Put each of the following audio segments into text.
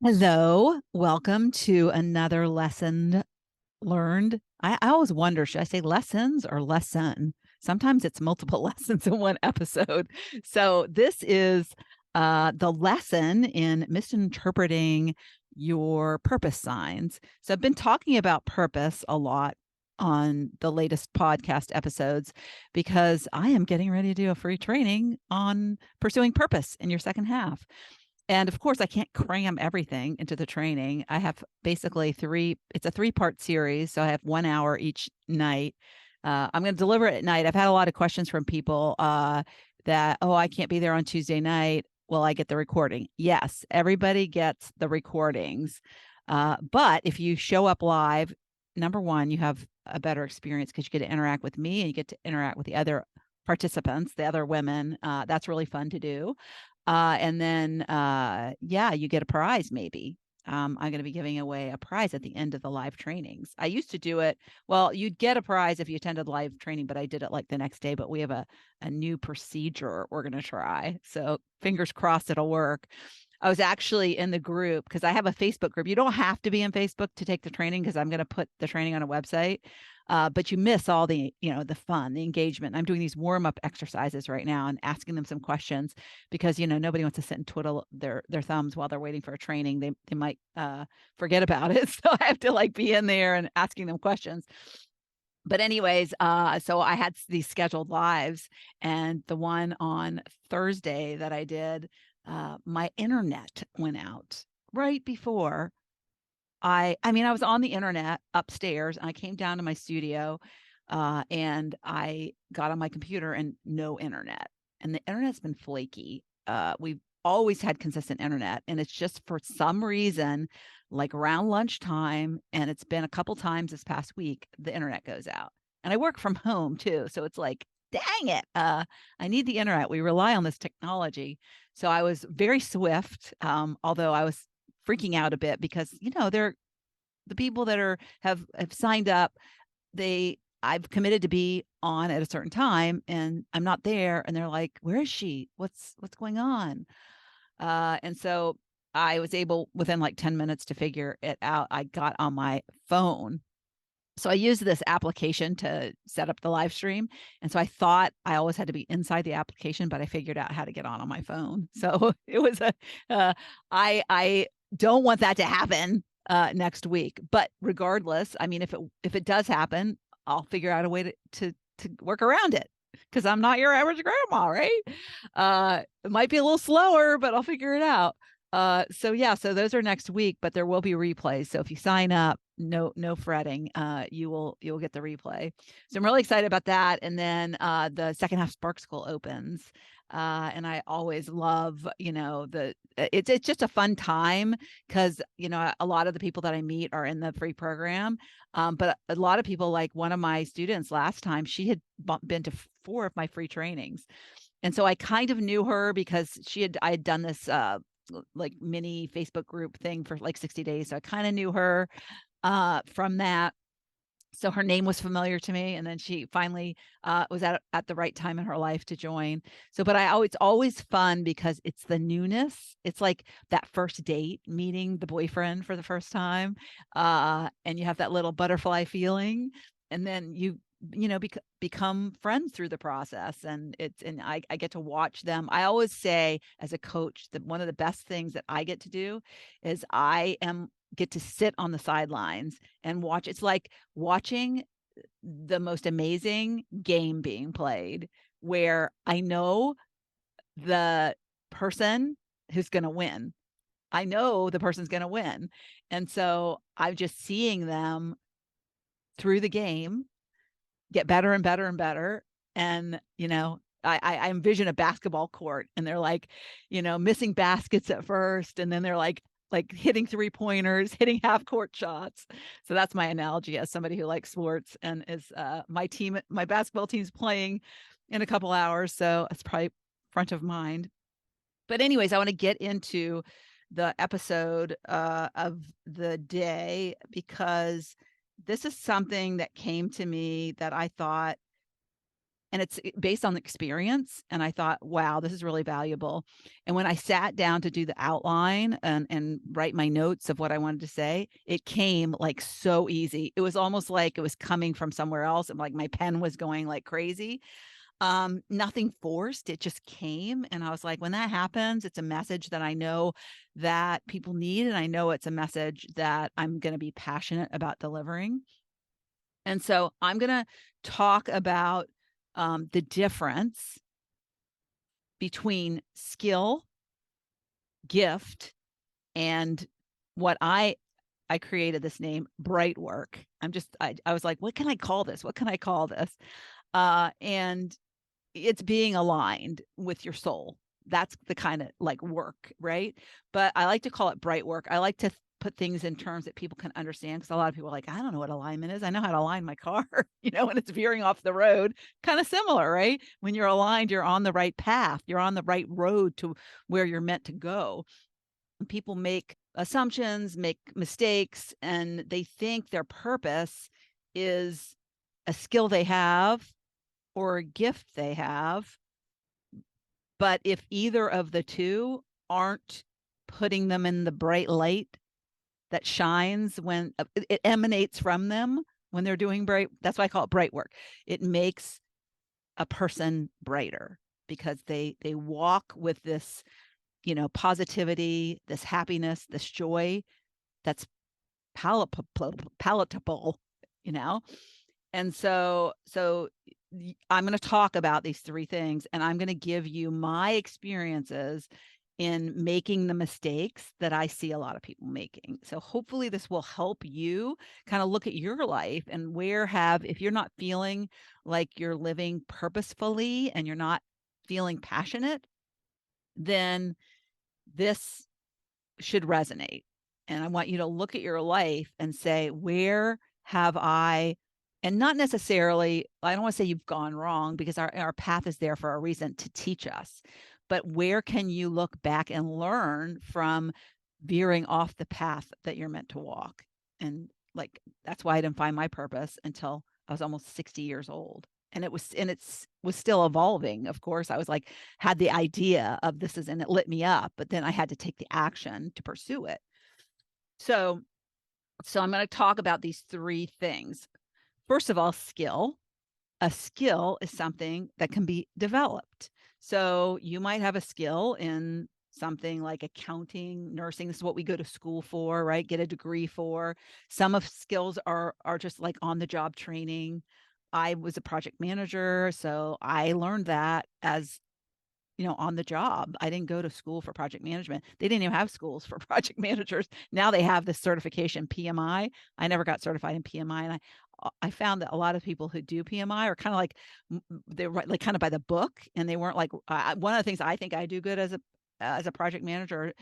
Hello, welcome to another lesson learned. I always wonder, should I say lessons or lesson? Sometimes it's multiple lessons in one episode. So this is the lesson in misinterpreting your purpose signs. So I've been talking about purpose a lot on the latest podcast episodes because I am getting ready to do a free training on pursuing purpose in your second half. And of course, I can't cram everything into the training. I have basically it's a three-part series. So I have 1 hour each night. I'm going to deliver it at night. I've had a lot of questions from people that, oh, I can't be there on Tuesday night. Well, I get the recording. Yes, everybody gets the recordings. But if you show up live, number one, you have a better experience because you get to interact with me and you get to interact with the other participants, the other women. That's really fun to do. And then, yeah, you get a prize maybe. I'm going to be giving away a prize at the end of the live trainings. I used to do it. Well, you'd get a prize if you attended live training, but I did it like the next day. But we have a new procedure we're going to try. So fingers crossed it'll work. I was actually in the group because I have a Facebook group. You don't have to be in Facebook to take the training because I'm going to put the training on a website. But you miss all the fun, the engagement. I'm doing these warm up exercises right now and asking them some questions because nobody wants to sit and twiddle their thumbs while they're waiting for a training. They might forget about it, so I have to like be in there and asking them questions. But anyways, so I had these scheduled lives, and the one on Thursday that I did, my internet went out right before I mean, I was on the internet upstairs and I came down to my studio, and I got on my computer and no internet. And the internet's been flaky. We've always had consistent internet, and it's just for some reason, like around lunchtime, and it's been a couple times this past week, the internet goes out. And I work from home too, so it's like, dang it, I need the internet. We rely on this technology. So I was very swift, although I was freaking out a bit because they're the people that have signed up. I've committed to be on at a certain time and I'm not there, and they're like, where is she, what's going on? And so I was able within like 10 minutes to figure it out. I got on my phone, so I used this application to set up the live stream. And so I thought I always had to be inside the application, but I figured out how to get on my phone. So it was I don't want that to happen next week. But regardless, I mean, if it does happen, I'll figure out a way to work around it because I'm not your average grandma, right? It might be a little slower, but I'll figure it out. So yeah, so those are next week, but there will be replays. So if you sign up, no fretting. You'll get the replay. So I'm really excited about that. And then the second half Spark School opens. And I always love, it's just a fun time because a lot of the people that I meet are in the free program. But a lot of people, like one of my students last time, she had been to 4 of my free trainings. And so I kind of knew her because I had done this like mini Facebook group thing for like 60 days. So I kind of knew her from that. So her name was familiar to me, and then she finally was at the right time in her life to join. So, but it's always fun because it's the newness. It's like that first date, meeting the boyfriend for the first time, and you have that little butterfly feeling, and then become friends through the process. And I get to watch them. I always say as a coach that one of the best things that I get to do is get to sit on the sidelines and watch. It's like watching the most amazing game being played, where I know the person who's going to win. I know the person's going to win. And so I'm just seeing them through the game get better and better and better. And, I envision a basketball court, and they're like, missing baskets at first. And then they're like hitting 3-pointers, hitting half court shots. So that's my analogy as somebody who likes sports, and is my basketball team's playing in a couple hours. So it's probably front of mind. But anyways, I want to get into the episode of the day because this is something that came to me that I thought and it's based on experience. And I thought, wow, this is really valuable. And when I sat down to do the outline and write my notes of what I wanted to say, it came like so easy. It was almost like it was coming from somewhere else, and like my pen was going like crazy. Nothing forced, it just came. And I was like, when that happens, it's a message that I know that people need, and I know it's a message that I'm going to be passionate about delivering. And so I'm going to talk about the difference between skill, gift, and what I created this name, bright work. I was like, what can I call this? What can I call this? And it's being aligned with your soul. That's the kind of like work, right? But I like to call it bright work. I like to put things in terms that people can understand, because a lot of people are like, I don't know what alignment is. I know how to align my car, when it's veering off the road. Kind of similar, right? When you're aligned, you're on the right path. You're on the right road to where you're meant to go. And people make assumptions, make mistakes, and they think their purpose is a skill they have or a gift they have. But if either of the two aren't putting them in the bright light that shines when it emanates from them when they're doing bright, that's why I call it bright work. It makes a person brighter because they walk with this, positivity, this happiness, this joy that's palatable, you know? And so I'm going to talk about these three things, and I'm going to give you my experiences in making the mistakes that I see a lot of people making. So hopefully this will help you kind of look at your life and if you're not feeling like you're living purposefully and you're not feeling passionate, then this should resonate. And I want you to look at your life and say, where have I, and not necessarily, I don't want to say you've gone wrong, because our path is there for a reason to teach us, but where can you look back and learn from veering off the path that you're meant to walk? And like, that's why I didn't find my purpose until I was almost 60 years old. And it's was still evolving. Of course, I was like, had the idea of this is, and it lit me up, but then I had to take the action to pursue it. So I'm going to talk about these three things. First of all, skill. A skill is something that can be developed. So you might have a skill in something like accounting, nursing. This is what we go to school for, right? Get a degree for. Some of skills are just like on the job training. I was a project manager, so I learned that as on the job. I didn't go to school for project management. They didn't even have schools for project managers. Now they have this certification, PMI. I never got certified in PMI, and I found that a lot of people who do PMI are kind of like, they're like kind of by the book, and they weren't like, one of the things I think I do good as a project manager,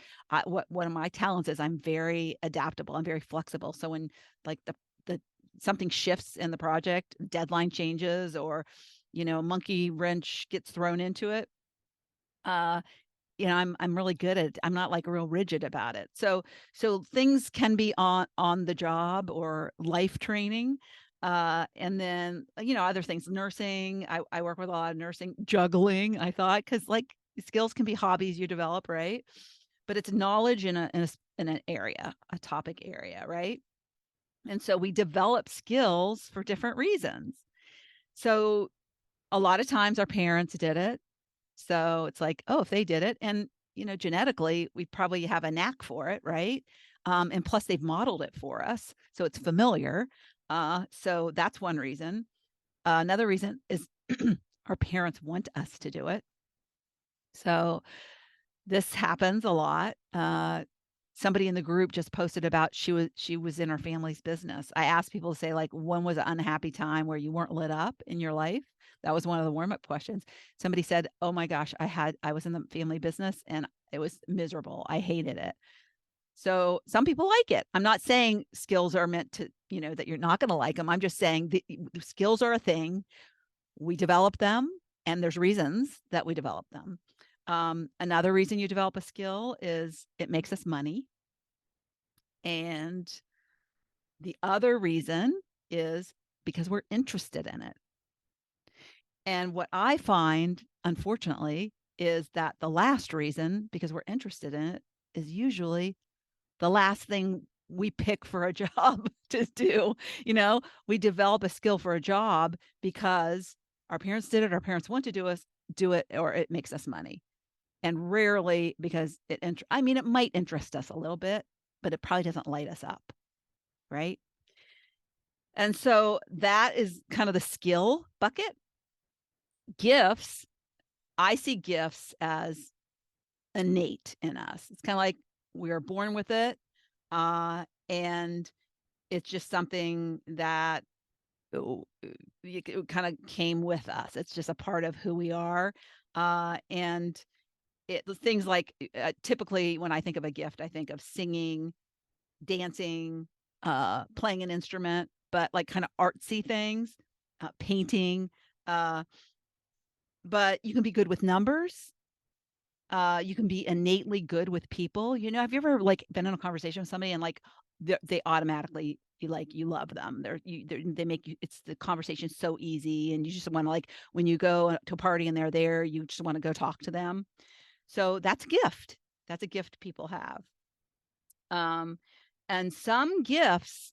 one of my talents is I'm very adaptable. I'm very flexible. So when like the something shifts in the project, deadline changes, or monkey wrench gets thrown into it, I'm really good at it. I'm not like real rigid about it. So things can be on the job or life training. And then, other things, nursing. I work with a lot of nursing, juggling, I thought, because like skills can be hobbies you develop, right? But it's knowledge in an area, a topic area, right? And so we develop skills for different reasons. So a lot of times our parents did it. So it's like, oh, if they did it, and genetically, we probably have a knack for it, right? And plus, they've modeled it for us, so it's familiar. So that's one reason. Another reason is our parents want us to do it. So this happens a lot. Somebody in the group just posted about she was in her family's business. I asked people to say, like, when was an unhappy time where you weren't lit up in your life? That was one of the warm-up questions. Somebody said, oh my gosh, I was in the family business and it was miserable. I hated it. So some people like it. I'm not saying skills are meant to, that you're not going to like them. I'm just saying the skills are a thing. We develop them, and there's reasons that we develop them. Another reason you develop a skill is it makes us money. And the other reason is because we're interested in it. And what I find, unfortunately, is that the last reason, because we're interested in it, is usually the last thing we pick for a job to do. We develop a skill for a job because our parents did it, our parents want to do it, or it makes us money. And rarely because it might interest us a little bit, but it probably doesn't light us up, right? And so that is kind of the skill bucket. Gifts, I see gifts as innate in us. It's kind of like we are born with it. And it's just something that it kind of came with us. It's just a part of who we are. And things like typically when I think of a gift, I think of singing, dancing, playing an instrument, but like kind of artsy things, painting. Uh, but you can be good with numbers. You can be innately good with people. Have you ever like been in a conversation with somebody and like they automatically you love them. They make you, it's the conversation so easy, and you just want to, like, when you go to a party and they're there, you just want to go talk to them. So that's a gift. That's a gift people have. And some gifts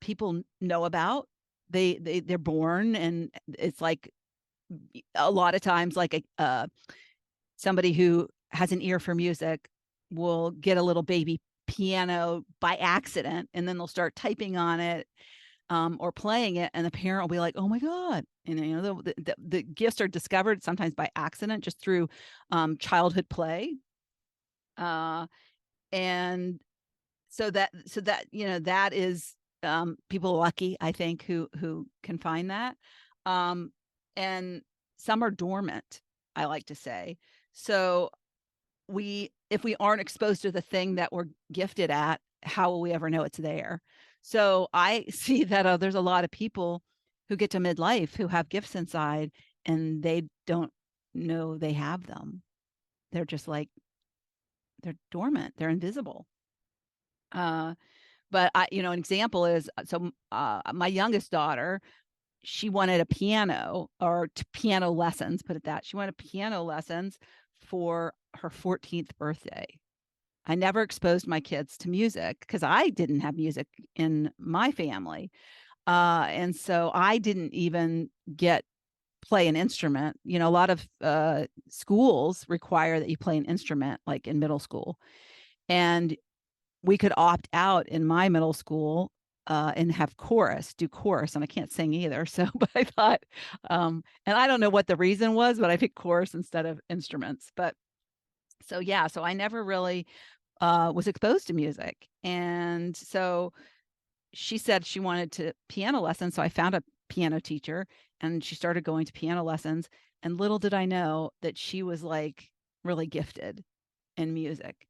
people know about. They're born, and it's like a lot of times like somebody who has an ear for music will get a little baby piano by accident, and then they'll start typing on it, or playing it, and the parent will be like, "Oh my god!" And the gifts are discovered sometimes by accident, just through childhood play, and so that that is, people lucky, I think, who can find that, and some are dormant, I like to say. So if we aren't exposed to the thing that we're gifted at, how will we ever know it's there? So I see that there's a lot of people who get to midlife who have gifts inside, and they don't know they have them. They're just like, they're dormant, they're invisible. But an example is, my youngest daughter, she wanted a piano, or piano lessons, put it that. She wanted piano lessons for her 14th birthday. I never exposed my kids to music because I didn't have music in my family. And so I didn't even play an instrument. A lot of schools require that you play an instrument, like in middle school. And we could opt out in my middle school, and do chorus, and I can't sing either. So, but I thought, and I don't know what the reason was, but I picked chorus instead of instruments. But so, yeah, so I never really was exposed to music. And so she said she wanted to piano lessons. So I found a piano teacher, and she started going to piano lessons. And little did I know that she was like really gifted in music.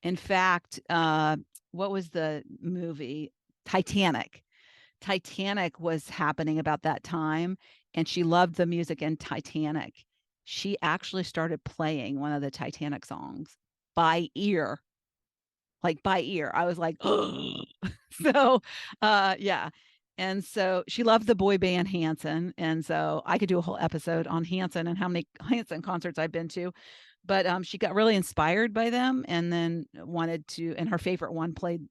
In fact, what was the movie? Titanic. Titanic was happening about that time, and she loved the music in Titanic. She actually started playing one of the Titanic songs by ear, like by ear. I was like, oh. So, yeah. And so she loved the boy band Hanson. And so I could do a whole episode on Hanson and how many Hanson concerts I've been to. But she got really inspired by them, and then wanted to, and her favorite one played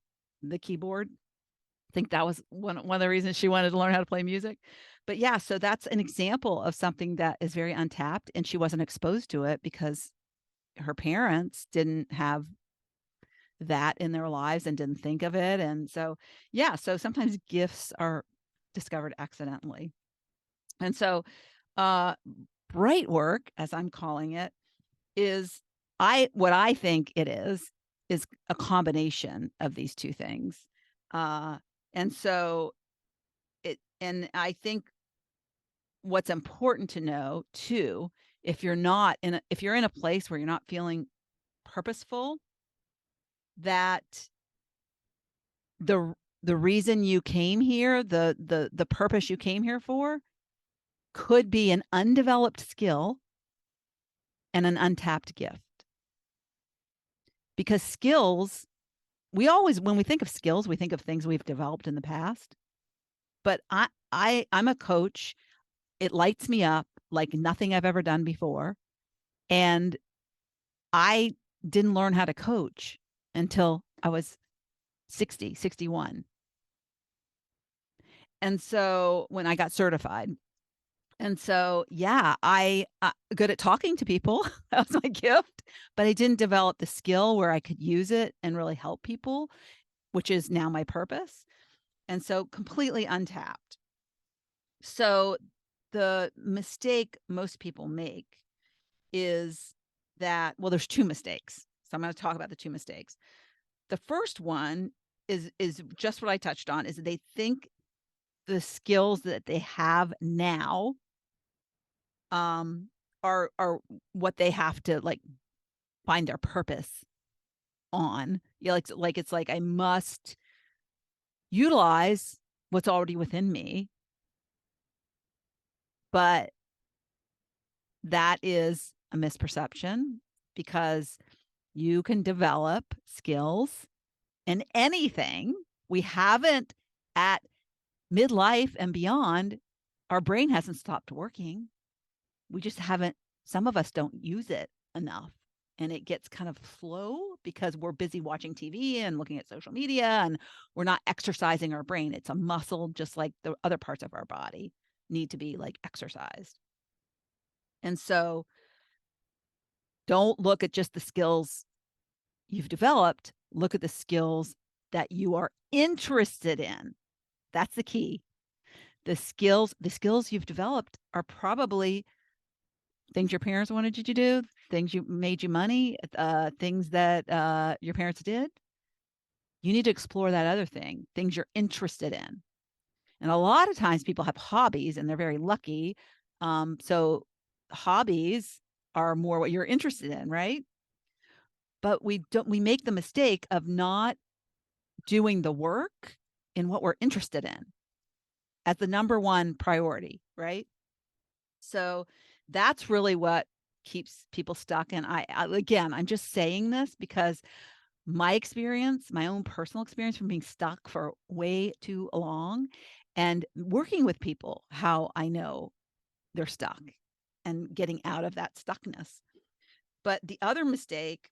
the keyboard. I think that was one of the reasons she wanted to learn how to play music. But yeah, so that's an example of something that is very untapped, and she wasn't exposed to it because her parents didn't have that in their lives and didn't think of it. And so, yeah, so sometimes gifts are discovered accidentally. And so, bright work, as I'm calling it, is what I think it is a combination of these two things. And so and I think what's important to know too, if you're in a place where you're not feeling purposeful, that the reason you came here, the purpose you came here for, could be an undeveloped skill and an untapped gift. Because skills, when we think of skills, we think of things we've developed in the past. But I'm a coach. It lights me up like nothing I've ever done before. And I didn't learn how to coach until I was 60, 61. And so when I got certified, and so, yeah, I good at talking to people. That was my gift, but I didn't develop the skill where I could use it and really help people, which is now my purpose. And so completely untapped. So the mistake most people make is that, well, there's two mistakes. So I'm going to talk about the two mistakes. The first one is just what I touched on, is that they think the skills that they have now are what they have to like find their purpose on. Yeah, like it's like I must utilize what's already within me, but that is a misperception, because you can develop skills in anything. We haven't, at midlife and beyond, our brain hasn't stopped working. We just haven't, some of us don't use it enough. And it gets kind of slow because we're busy watching TV and looking at social media, and we're not exercising our brain. It's a muscle, just like the other parts of our body need to be like exercised. And so don't look at just the skills you've developed, look at the skills that you are interested in. That's the key. The skills you've developed are probably things your parents wanted you to do, things you made you money, things that your parents did. You need to explore that other thing, things you're interested in. And a lot of times people have hobbies and they're very lucky. So hobbies are more what you're interested in, right? But we make the mistake of not doing the work in what we're interested in as the number one priority, right? So that's really what keeps people stuck. And again, I'm just saying this because my experience, my own personal experience from being stuck for way too long and working with people, how I know they're stuck and getting out of that stuckness. But the other mistake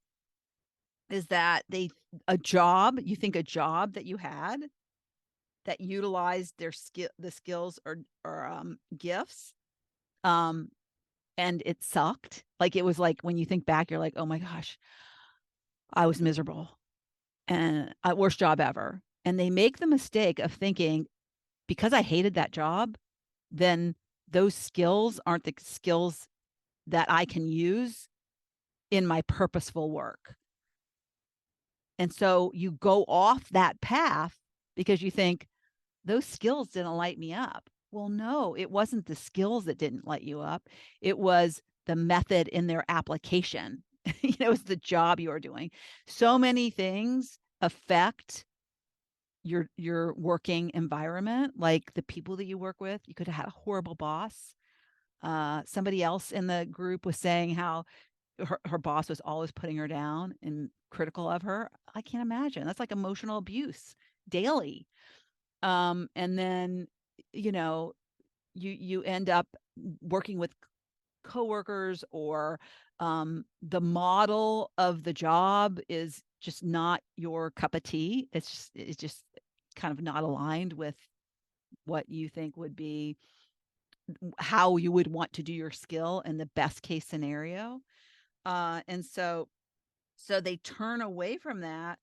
is that you think a job that you had that utilized the skills or gifts, and it sucked. Like, it was like, when you think back, you're like, oh my gosh, I was miserable and worst job ever. And they make the mistake of thinking, because I hated that job, then those skills aren't the skills that I can use in my purposeful work. And so you go off that path because you think those skills didn't light me up. Well, no, it wasn't the skills that didn't light you up. It was the method in their application. It was the job you are doing. So many things affect your working environment, like the people that you work with. You could have had a horrible boss. Somebody else in the group was saying how her boss was always putting her down and critical of her. I can't imagine. That's like emotional abuse daily. And then, you know, you end up working with coworkers, or the model of the job is just not your cup of tea. It's just kind of not aligned with what you think would be how you would want to do your skill in the best case scenario. And so they turn away from that,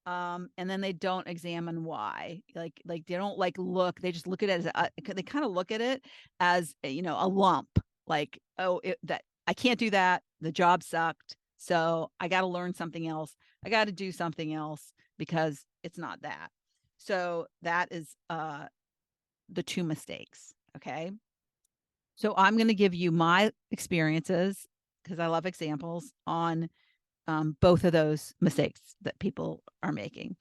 and then they don't examine why. Like they don't like look, they just look at it as they kind of look at it as a lump. Like, oh, that I can't do that, the job sucked, so I got to learn something else, I got to do something else, because it's not that. So that is the two mistakes. Okay, so I'm going to give you my experiences, because I love examples on both of those mistakes that people are making.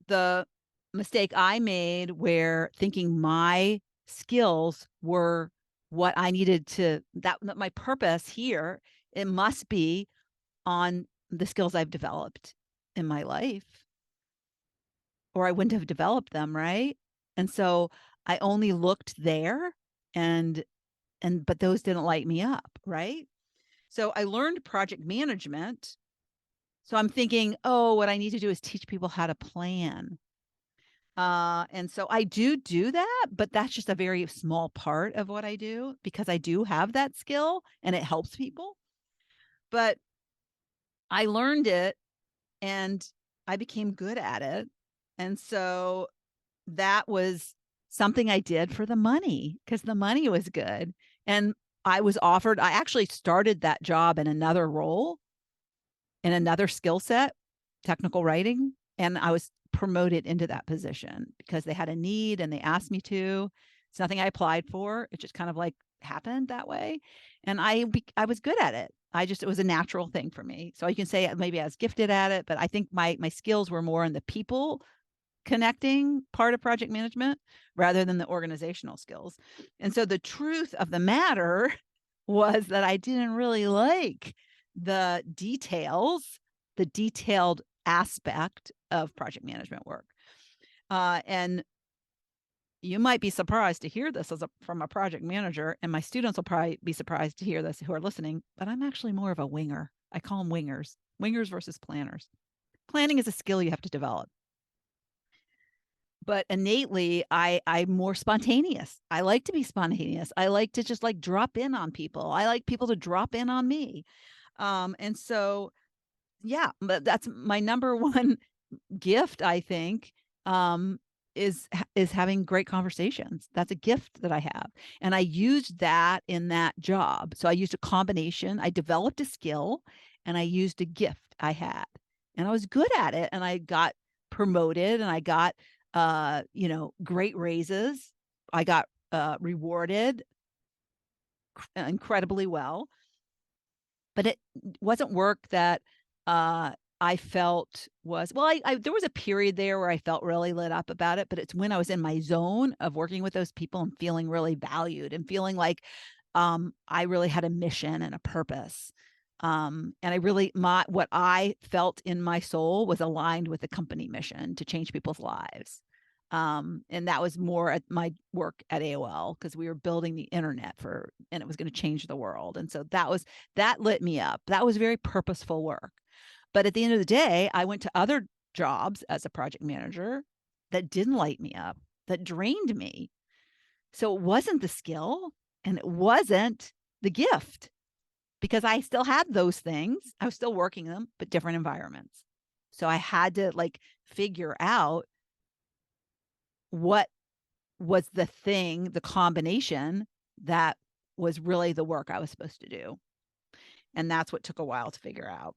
The mistake I made, where thinking my skills were what I needed to, that my purpose here, it must be on the skills I've developed in my life, or I wouldn't have developed them, right? And so I only looked there, and but those didn't light me up, right? So I learned project management. So I'm thinking, oh, what I need to do is teach people how to plan. And so I do that, but that's just a very small part of what I do because I do have that skill and it helps people. But I learned it and I became good at it. And so that was something I did for the money because the money was good. And I actually started that job in another role, in another skill set, technical writing. And I was promoted into that position because they had a need and they asked me to. It's nothing I applied for. It just kind of like happened that way. And I was good at it. It was a natural thing for me. So you can say maybe I was gifted at it, but I think my skills were more in the people connecting part of project management rather than the organizational skills. And so the truth of the matter was that I didn't really like the details, the detailed aspect of project management work. And you might be surprised to hear this from a project manager, and my students will probably be surprised to hear this who are listening, but I'm actually more of a winger. I call them wingers versus planners. Planning is a skill you have to develop. But innately, I'm more spontaneous. I like to be spontaneous. I like to just like drop in on people. I like people to drop in on me. And so, yeah, but that's my number one gift, I think, um, is having great conversations. That's a gift that I have. And I used that in that job. So I used a combination. I developed a skill and I used a gift I had. And I was good at it. And I got promoted and I got great raises. I got rewarded incredibly well. But it wasn't work that I felt was well. There was a period there where I felt really lit up about it, but it's when I was in my zone of working with those people and feeling really valued and feeling like I really had a mission and a purpose. And what I felt in my soul was aligned with the company mission to change people's lives. And that was more at my work at AOL because we were building the internet and it was going to change the world. And so that lit me up. That was very purposeful work. But at the end of the day, I went to other jobs as a project manager that didn't light me up, that drained me. So it wasn't the skill and it wasn't the gift because I still had those things. I was still working them, but different environments. So I had to like figure out what was the combination that was really the work I was supposed to do. And that's what took a while to figure out.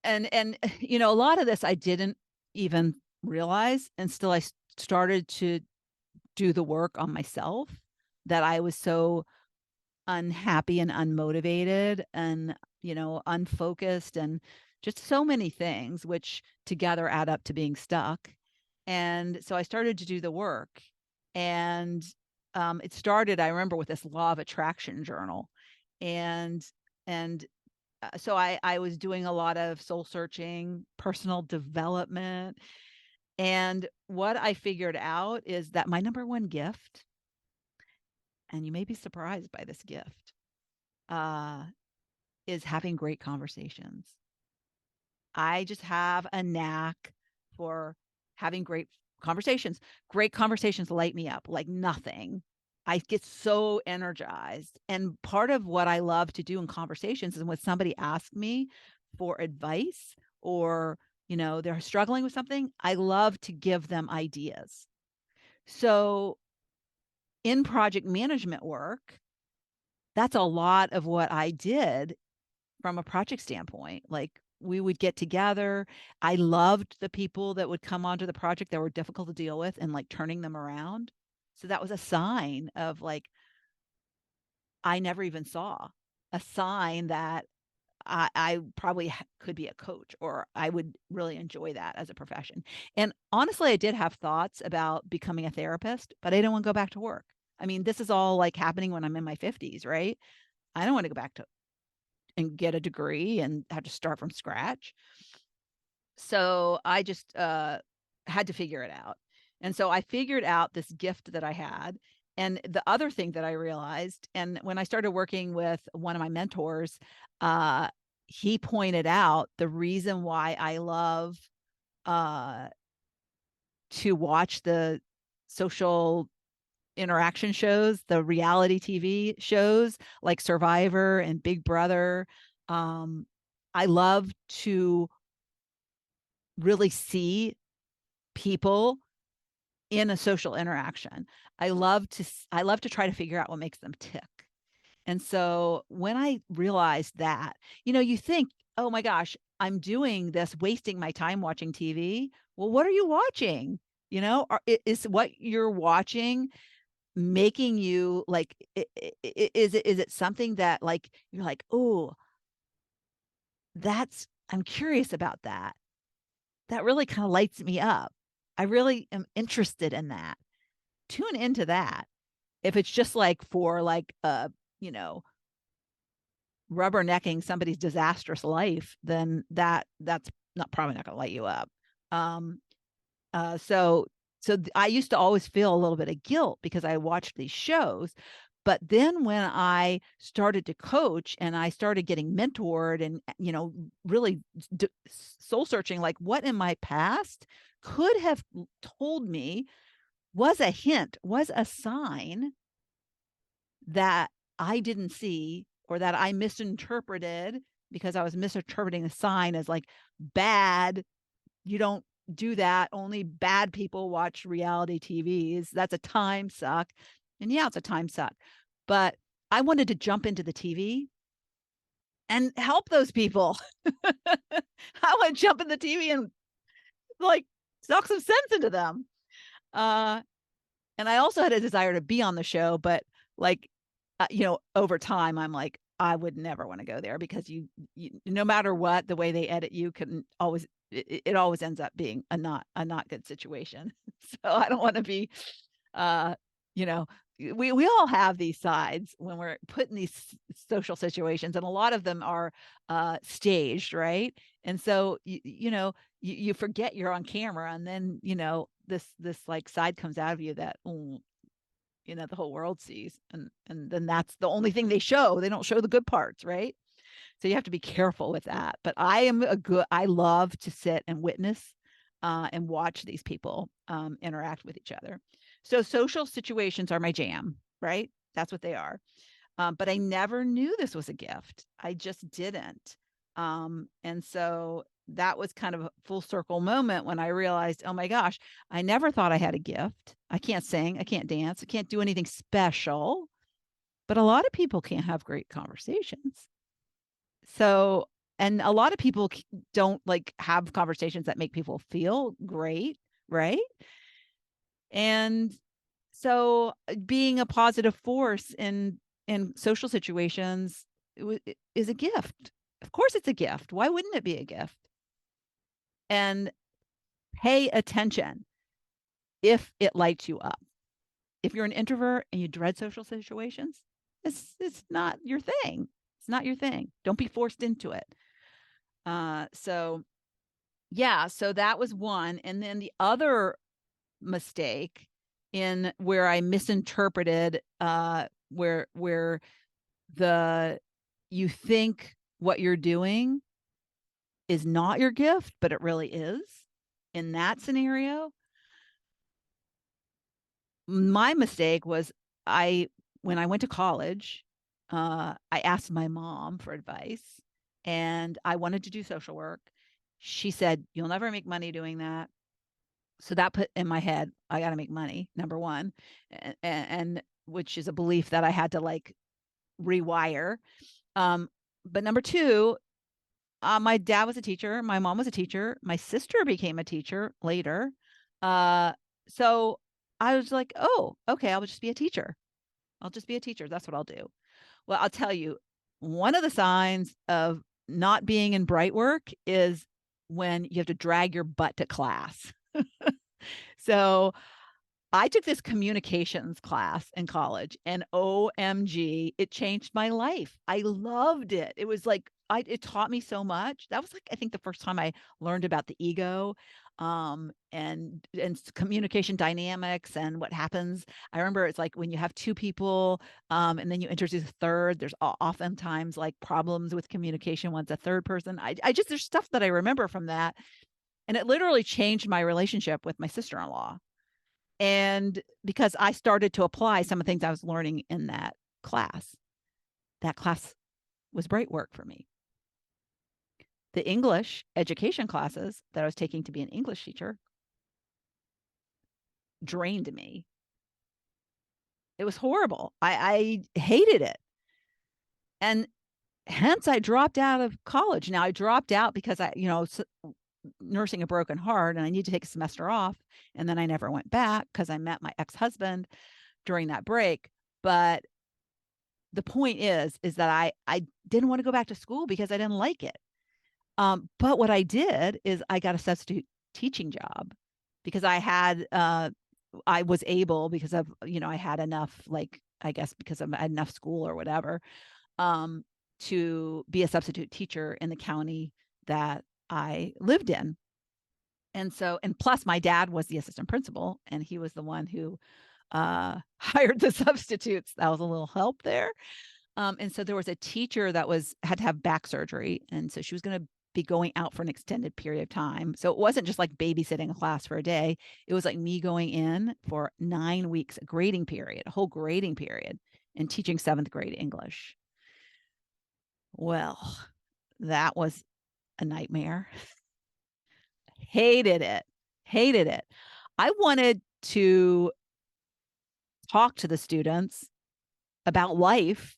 And a lot of this I didn't even realize until I started to do the work on myself, that I was so unhappy and unmotivated and unfocused and just so many things which together add up to being stuck. And so I started to do the work. And it started, I remember, with this law of attraction journal. And so I was doing a lot of soul searching, personal development. And what I figured out is that my number one gift, and you may be surprised by this gift, uh, is having great conversations. I just have a knack for having great conversations. Great conversations light me up like nothing. I get so energized. And part of what I love to do in conversations is when somebody asks me for advice or, they're struggling with something, I love to give them ideas. So in project management work, that's a lot of what I did from a project standpoint. Like we would get together. I loved the people that would come onto the project that were difficult to deal with and like turning them around. So that was a sign of like, I never even saw a sign that I probably could be a coach or I would really enjoy that as a profession. And honestly, I did have thoughts about becoming a therapist, but I didn't want to go back to work. I mean, this is all like happening when I'm in my 50s, right? I don't want to go back to and get a degree and have to start from scratch. So I just had to figure it out. And so I figured out this gift that I had. And the other thing that I realized, and when I started working with one of my mentors, uh, he pointed out the reason why I love uh, to watch the social interaction shows, the reality TV shows like Survivor and Big Brother. Um, I love to really see people in a social interaction. I love to try to figure out what makes them tick. And so when I realized that, you think, oh my gosh, I'm doing this, wasting my time watching TV. Well, what are you watching? Is what you're watching making you like, is it something that like, you're like, oh, I'm curious about that. That really kind of lights me up. I really am interested in that. Tune into that. If it's just like for like you know, rubbernecking somebody's disastrous life, then that's not probably not going to light you up. Um, so I used to always feel a little bit of guilt because I watched these shows. But then when I started to coach and I started getting mentored and, really soul searching, like what in my past could have told me was a hint, was a sign that I didn't see or that I misinterpreted because I was misinterpreting a sign as like bad. You don't do that. Only bad people watch reality TVs. That's a time suck. And yeah, it's a time suck. But I wanted to jump into the TV and help those people. I want to jump in the TV and like suck some sense into them. Uh, and I also had a desire to be on the show, but like, over time, I'm like, I would never want to go there because you, no matter what, the way they edit you can always, it always ends up being a not good situation. So I don't want to be, uh, you know, we all have these sides when we're put in these social situations, and a lot of them are staged, right? And so you forget you're on camera, and then this like side comes out of you that the whole world sees, and then that's the only thing they show. They don't show the good parts, right? So you have to be careful with that. But I love to sit and witness and watch these people interact with each other. So social situations are my jam, right? That's what they are. But I never knew this was a gift. I just didn't. And so that was kind of a full circle moment when I realized, oh my gosh, I never thought I had a gift. I can't sing, I can't dance, I can't do anything special. But a lot of people can't have great conversations. So, and a lot of people don't like have conversations that make people feel great, right? And so being a positive force in social situations is a gift. Of course it's a gift. Why wouldn't it be a gift? And pay attention if it lights you up. If you're an introvert and you dread social situations, it's not your thing. It's not your thing. Don't be forced into it. So yeah, so that was one. And then the other mistake in where I misinterpreted where the you think what you're doing is not your gift, but it really is. In that scenario, my mistake was I when I went to college, I asked my mom for advice and I wanted to do social work. She said, "You'll never make money doing that." So that put in my head, I got to make money, number one, and which is a belief that I had to like rewire. But number two, my dad was a teacher, my mom was a teacher, my sister became a teacher later. Uh, so I was like, oh, okay, I'll just be a teacher. I'll just be a teacher. That's what I'll do. Well, I'll tell you, one of the signs of not being in bright work is when you have to drag your butt to class. So I took this communications class in college and OMG, it changed my life. I loved it. It was like, it taught me so much. That was like, I think the first time I learned about the ego. and communication dynamics and what happens. I remember it's like when you have two people, and then you introduce a third, there's oftentimes like problems with communication once a third person. I just, there's stuff that I remember from that. And it literally changed my relationship with my sister-in-law. And because I started to apply some of the things I was learning in that class was bright work for me. The English education classes that I was taking to be an English teacher drained me. It was horrible. I hated it. And hence I dropped out of college. Now I dropped out because nursing a broken heart and I need to take a semester off. And then I never went back because I met my ex-husband during that break. But the point is that I didn't want to go back to school because I didn't like it. But what I did is I got a substitute teaching job because I was able, because of, I had enough, like, I guess because I had enough school or whatever, to be a substitute teacher in the county that I lived in. And so, and plus my dad was the assistant principal and he was the one who hired the substitutes. That was a little help there. And so there was a teacher that had to have back surgery. And so she was going to be going out for an extended period of time. So it wasn't just like babysitting a class for a day. It was like me going in for 9 weeks, a whole grading period, and teaching 7th grade English. Well, that was a nightmare. Hated it. Hated it. I wanted to talk to the students about life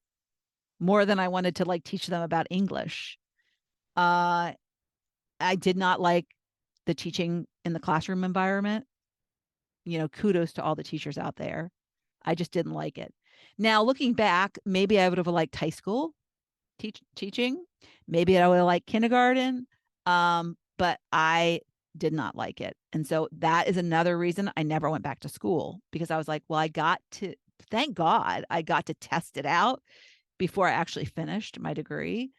more than I wanted to like teach them about English. I did not like the teaching in the classroom environment. Kudos to all the teachers out there. I just didn't like it. Now, looking back, maybe I would have liked high school teaching. Maybe I would have liked kindergarten. But I did not like it. And so that is another reason I never went back to school, because I was like, well, thank God I got to test it out before I actually finished my degree.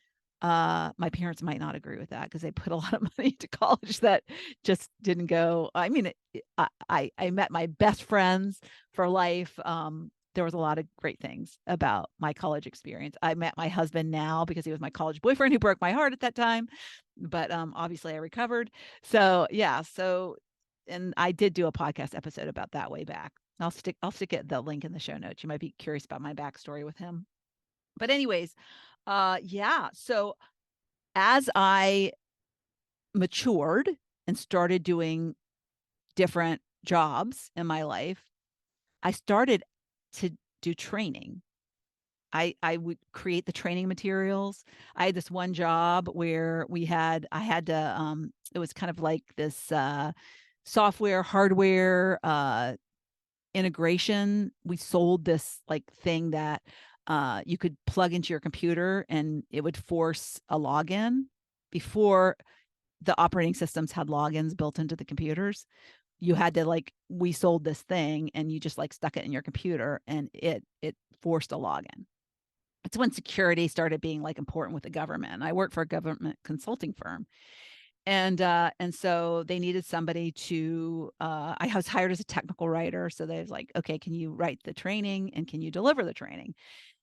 My parents might not agree with that because they put a lot of money into college that just didn't go. I mean, I met my best friends for life. There was a lot of great things about my college experience. I met my husband now because he was my college boyfriend who broke my heart at that time. But obviously I recovered. So yeah. And I did do a podcast episode about that way back. I'll stick the link in the show notes. You might be curious about my backstory with him. But anyways, yeah. So as I matured and started doing different jobs in my life, I started to do training. I would create the training materials. I had this one job where I had to, it was kind of like this software, hardware integration. We sold this like thing that you could plug into your computer and it would force a login. Before the operating systems had logins built into the computers, you had to we sold this thing and you just stuck it in your computer and it forced a login. It's when security started being important with the government. I worked for a government consulting firm. And so they needed somebody to, I was hired as a technical writer. So they was like, okay, can you write the training and can you deliver the training?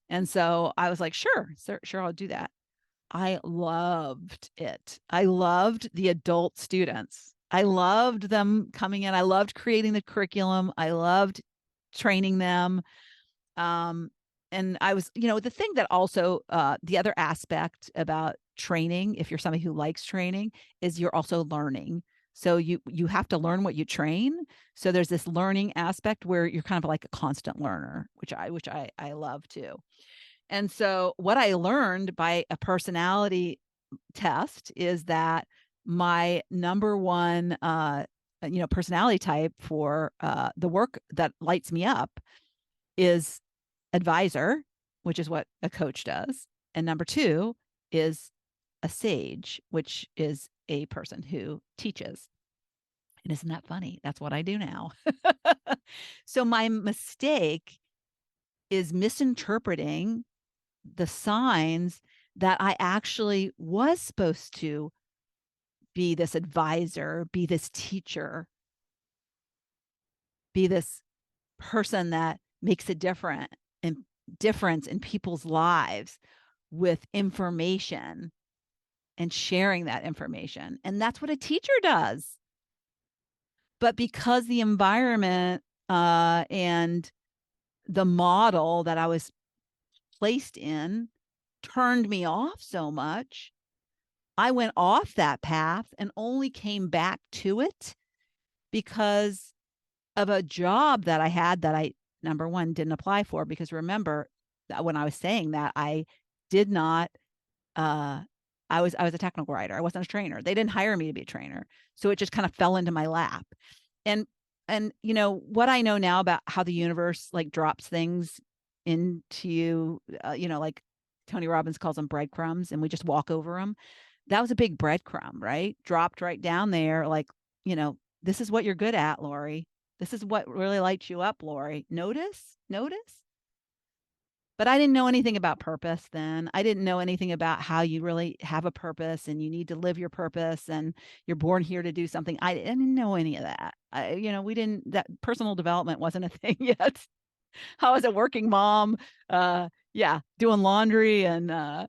And so I was like, sure, I'll do that. I loved it. I loved the adult students. I loved them coming in. I loved creating the curriculum. I loved training them. And I was, the thing that also, the other aspect about training, if you're somebody who likes training, is you're also learning. So you have to learn what you train. So there's this learning aspect where you're kind of like a constant learner, which I love too. And so what I learned by a personality test is that my number one, personality type for the work that lights me up is advisor, which is what a coach does. And number 2 is a sage, which is a person who teaches. And isn't that funny? That's what I do now. So my mistake is misinterpreting the signs that I actually was supposed to be this advisor, be this teacher, be this person that makes a difference in people's lives with information and sharing that information. And that's what a teacher does. But because the environment and the model that I was placed in turned me off so much, I went off that path and only came back to it because of a job that I had that I, number one, didn't apply for. Because remember that when I was saying that, I did not, I was a technical writer. I wasn't a trainer. They didn't hire me to be a trainer. So it just kind of fell into my lap. And you know what I know now about how the universe like drops things into you, you know, like Tony Robbins calls them breadcrumbs, and we just walk over them. That was a big breadcrumb, right? Dropped right down there, like, you know, this is what you're good at, Lori. This is what really lights you up, Lori. Notice. But I didn't know anything about purpose then. I didn't know anything about how you really have a purpose and you need to live your purpose and you're born here to do something. I didn't know any of that. You know, we didn't, that personal development wasn't a thing yet. I was a working mom, yeah, doing laundry and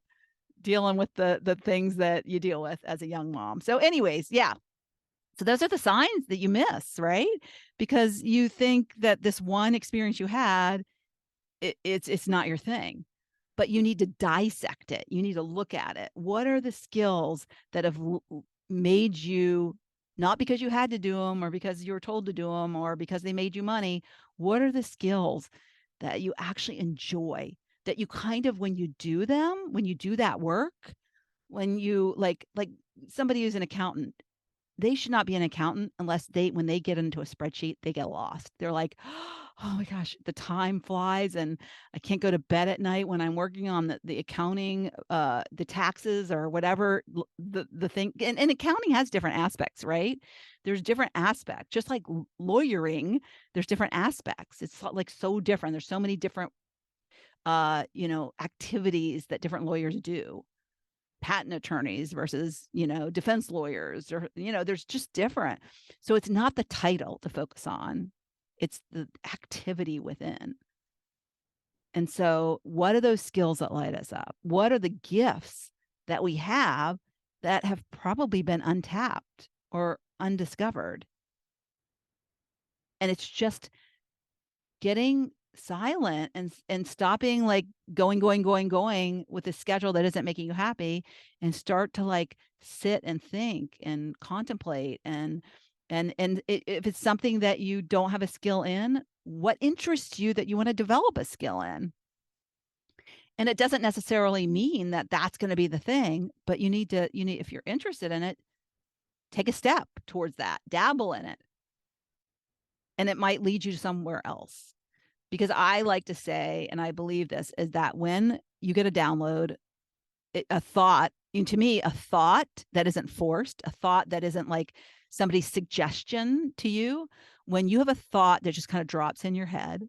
dealing with the things that you deal with as a young mom. So anyways, yeah. So those are the signs that you miss, right? Because you think that this one experience you had, it's not your thing, but you need to dissect it. You need to look at it. What are the skills that have made you, not because you had to do them or because you were told to do them or because they made you money? What are the skills that you actually enjoy, that you kind of, when you do them, when you do that work, when you like somebody who's an accountant, they should not be an accountant unless when they get into a spreadsheet, they get lost. They're like, oh my gosh, the time flies and I can't go to bed at night when I'm working on the accounting, the taxes or whatever the thing. And accounting has different aspects, right? There's different aspects, just like lawyering, there's different aspects. It's like so different. There's so many different, you know, activities that different lawyers do. Patent attorneys versus, you know, defense lawyers, or, you know, there's just different. So it's not the title to focus on, it's the activity within. And so what are those skills that light us up? What are the gifts that we have that have probably been untapped or undiscovered? And it's just getting silent and stopping like going with a schedule that isn't making you happy, and start to like sit and think and contemplate if it's something that you don't have a skill in, what interests you that you want to develop a skill in. And it doesn't necessarily mean that that's going to be the thing, but you need, if you're interested in it, take a step towards that, dabble in it, and it might lead you to somewhere else. Because I like to say, and I believe this, is that when you get a download, a thought, and to me, a thought that isn't forced, a thought that isn't like somebody's suggestion to you, when you have a thought that just kind of drops in your head,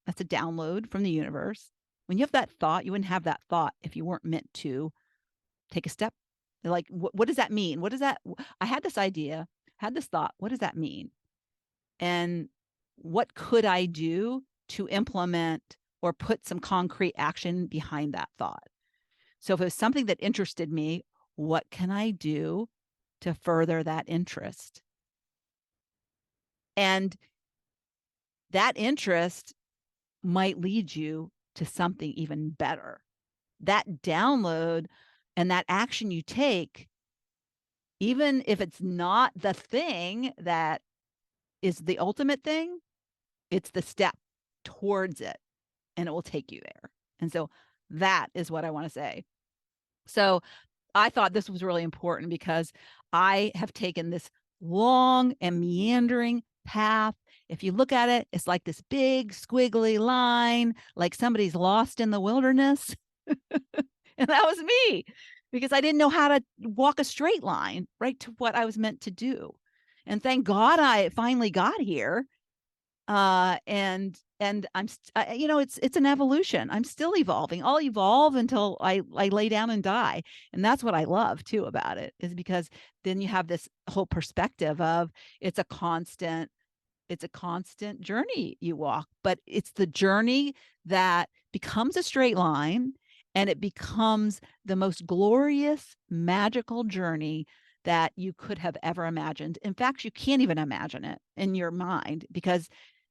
that's a download from the universe. When you have that thought, you wouldn't have that thought if you weren't meant to take a step. Like, what does that mean? What does that, I had this idea, had this thought, what does that mean? And what could I do to implement or put some concrete action behind that thought? So if it was something that interested me, what can I do to further that interest? And that interest might lead you to something even better. That download and that action you take, even if it's not the thing that is the ultimate thing, it's the step towards it, and it will take you there. And so that is what I want to say. So I thought this was really important because I have taken this long and meandering path. If you look at it, it's like this big squiggly line, like somebody's lost in the wilderness. And that was me, because I didn't know how to walk a straight line right to what I was meant to do. And thank God I finally got here. And it's an evolution. I'm still evolving. I'll evolve until I lay down and die. And that's what I love too about it, is because then you have this whole perspective of it's a constant it's a constant journey you walk, but it's the journey that becomes a straight line, and it becomes the most glorious, magical journey that you could have ever imagined. In fact, you can't even imagine it in your mind, because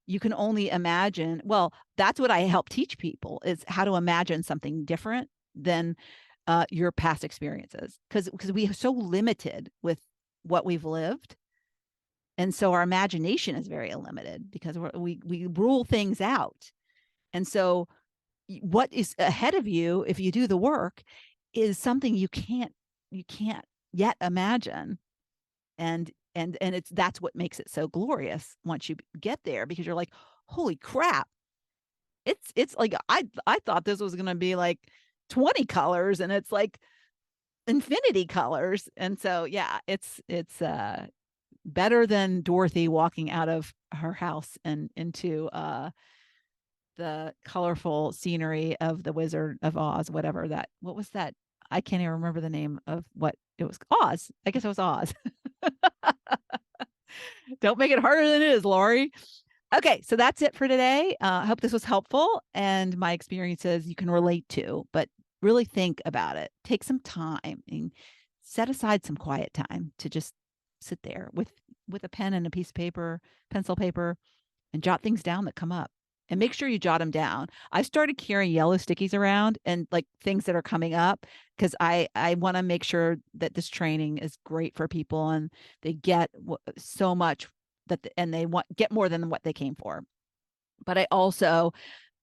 you can only imagine. Well, that's what I help teach people, is how to imagine something different than your past experiences, because we are so limited with what we've lived, and so our imagination is very limited because we rule things out. And so what is ahead of you, if you do the work, is something you can't yet imagine. And that's what makes it so glorious once you get there, because you're like, holy crap, it's like I thought this was going to be like 20 colors, and it's like infinity colors. And so yeah, it's better than Dorothy walking out of her house and into the colorful scenery of the Wizard of Oz, whatever that. What was that? I can't even remember the name of what it was. Oz. I guess it was Oz. Don't make it harder than it is, Lori. Okay, so that's it for today. I hope this was helpful, and my experiences you can relate to, but really think about it. Take some time and set aside some quiet time to just sit there with a pen and a piece of paper, pencil paper, and jot things down that come up. And make sure you jot them down. I started carrying yellow stickies around, and like things that are coming up, because I want to make sure that this training is great for people and they get so much and they get more than what they came for. But I also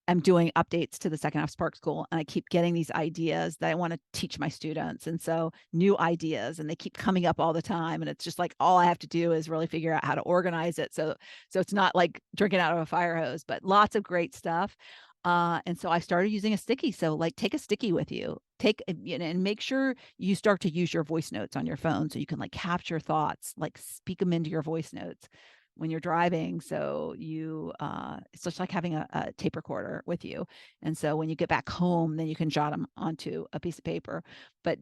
am doing updates to the second half Spark School, and I keep getting these ideas that I want to teach my students. And so new ideas, and they keep coming up all the time. And it's just like, all I have to do is really figure out how to organize it. So it's not like drinking out of a fire hose, but lots of great stuff. And so I started using a sticky. So like, take a sticky with you, and make sure you start to use your voice notes on your phone, so you can like capture thoughts, like speak them into your voice notes when you're driving. So it's just like having a tape recorder with you. And so when you get back home, then you can jot them onto a piece of paper, but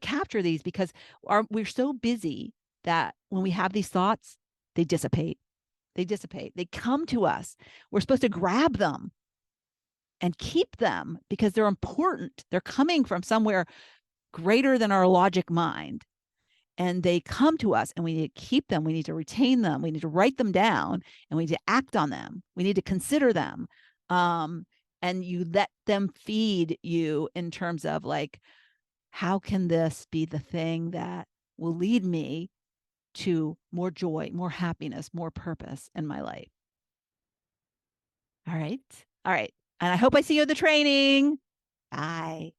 capture these, because we're so busy that when we have these thoughts, they dissipate. They come to us. We're supposed to grab them and keep them, because they're important. They're coming from somewhere greater than our logic mind, and they come to us, and we need to keep them. We need to retain them. We need to write them down, and we need to act on them. We need to consider them. And you let them feed you in terms of like, how can this be the thing that will lead me to more joy, more happiness, more purpose in my life? All right. All right. And I hope I see you at the training. Bye.